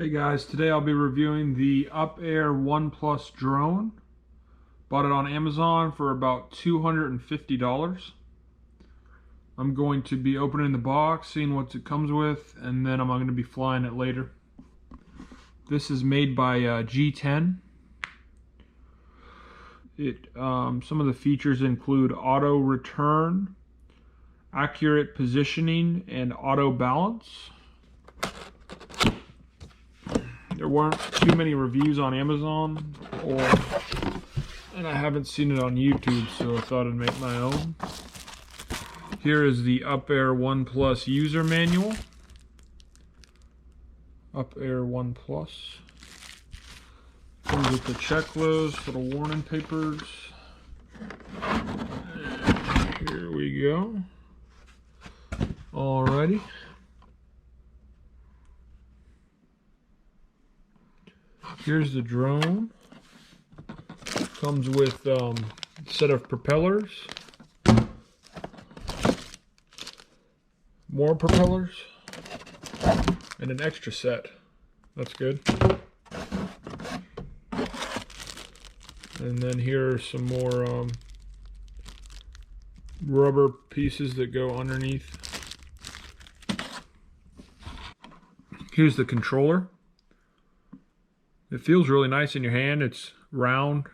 Hey guys, today I'll be reviewing the UPair One Plus drone. Bought it on Amazon for about $250. I'm going to be opening the box, seeing what it comes with, and then I'm going to be flying it later. This is made by G10. Some of the features include auto return, accurate positioning, and auto balance. There weren't too many reviews on Amazon, and I haven't seen it on YouTube, so I thought I'd make my own. Here is the UPair One Plus user manual. UPair One Plus. Comes with the checklist, little warning papers. And here we go. Alrighty. Here's the drone. Comes with a set of propellers. More propellers. And an extra set. That's good. And then here are some more rubber pieces that go underneath. Here's the controller. It feels really nice in your hand. It's round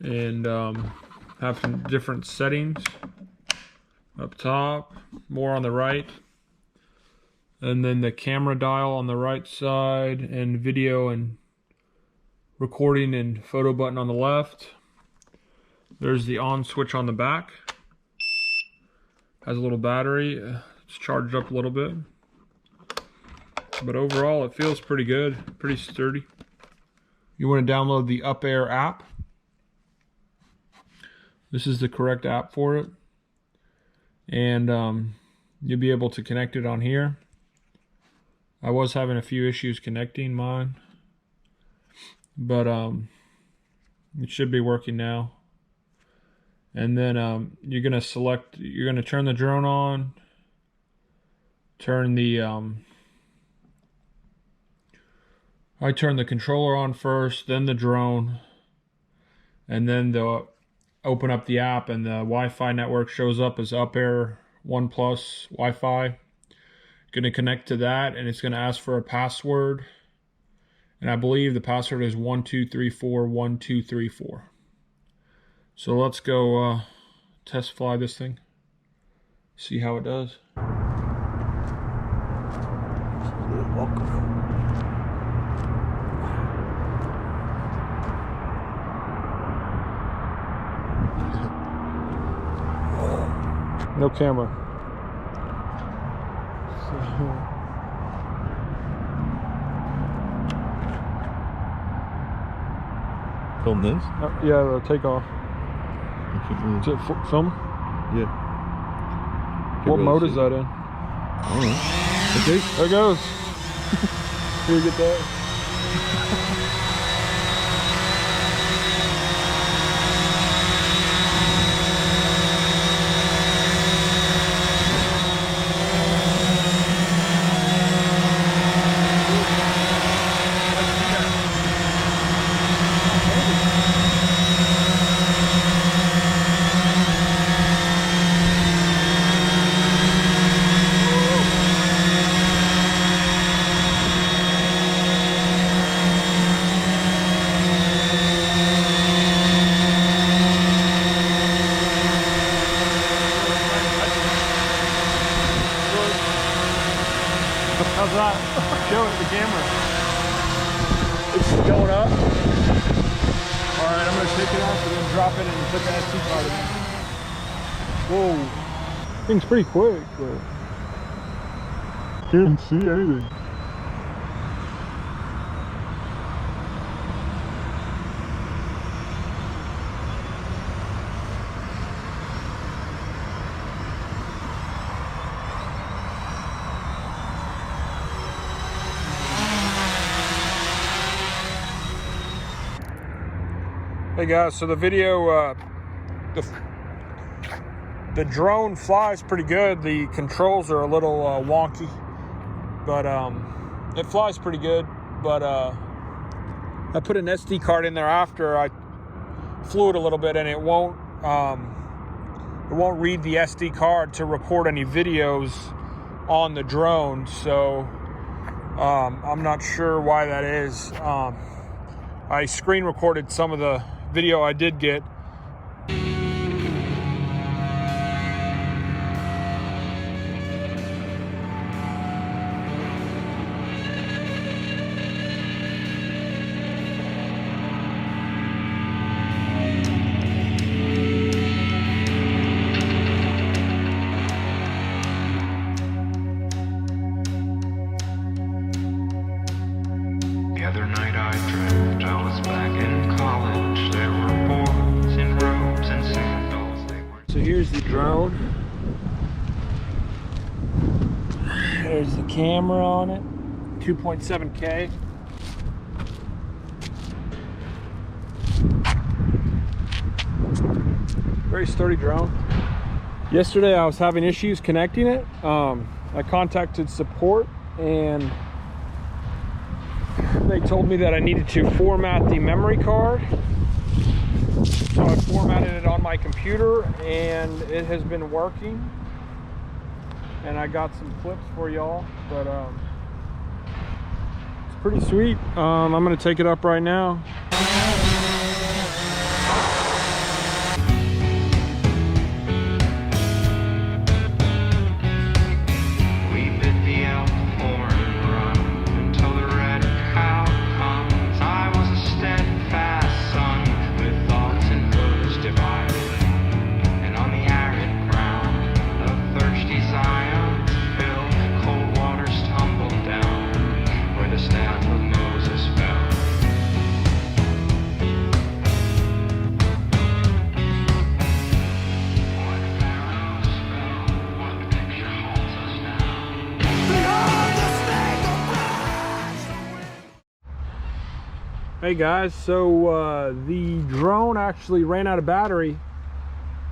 and have some different settings up top, more on the right, and then the camera dial on the right side, and video and recording and photo button on the left. There's the on switch on the back. Has a little battery. It's charged up a little bit. But overall, it feels pretty good, pretty sturdy. You want to download the UPair app. This is the correct app for it. And you'll be able to connect it on here. I was having a few issues connecting mine, but it should be working now. And then you're going to turn the drone on, turn the I turn the controller on first, then the drone, and then they'll open up the app and the Wi-Fi network shows up as UPair One Plus Wi-Fi. Going to connect to that, and it's going to ask for a password. And I believe the password is 12341234. So let's go test fly this thing. See how it does. Welcome. No camera. Film this? Yeah, the takeoff. Is it film? Yeah. What mode is that in? I don't know. Okay. There it goes. Here, get that. How's that? Show it to the camera. It's going up. Alright, I'm going to take it off and then drop it and put the SD card in. Whoa. Thing's pretty quick, but can't see anything. Hey guys, so the video, the drone flies pretty good. The controls are a little wonky, but It flies pretty good, but I put an SD card in there after I flew it a little bit, and it won't read the SD card to record any videos on the drone. So I'm not sure why that is. I screen recorded some of the video I did get. The other night I dreamt I was back in college. There were boys in robes and sandals. So here's the drone. There's the camera on it. 2.7K. Very sturdy drone. Yesterday I was having issues connecting it. I contacted support and they told me that I needed to format the memory card. So I formatted it on my computer and it has been working. And I got some clips for y'all, but it's pretty sweet. I'm gonna take it up right now. Hey guys, so the drone actually ran out of battery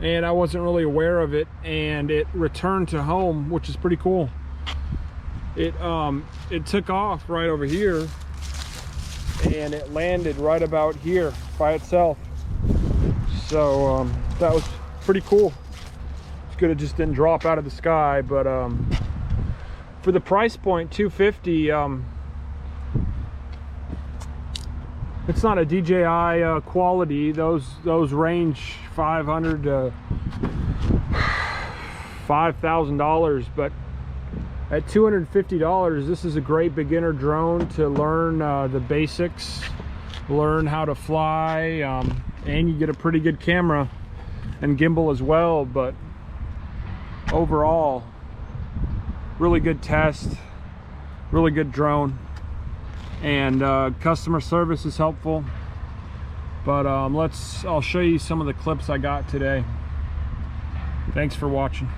and I wasn't really aware of it, and it returned to home, which is pretty cool. It took off right over here and it landed right about here by itself. So that was pretty cool. It's good it just didn't drop out of the sky, but for the price point, $250, it's not a DJI quality. Those range $500 to $5,000, but at $250, this is a great beginner drone to learn the basics, learn how to fly, and you get a pretty good camera and gimbal as well. But overall, really good test, really good drone. And customer service is helpful. But I'll show you some of the clips I got today. Thanks for watching.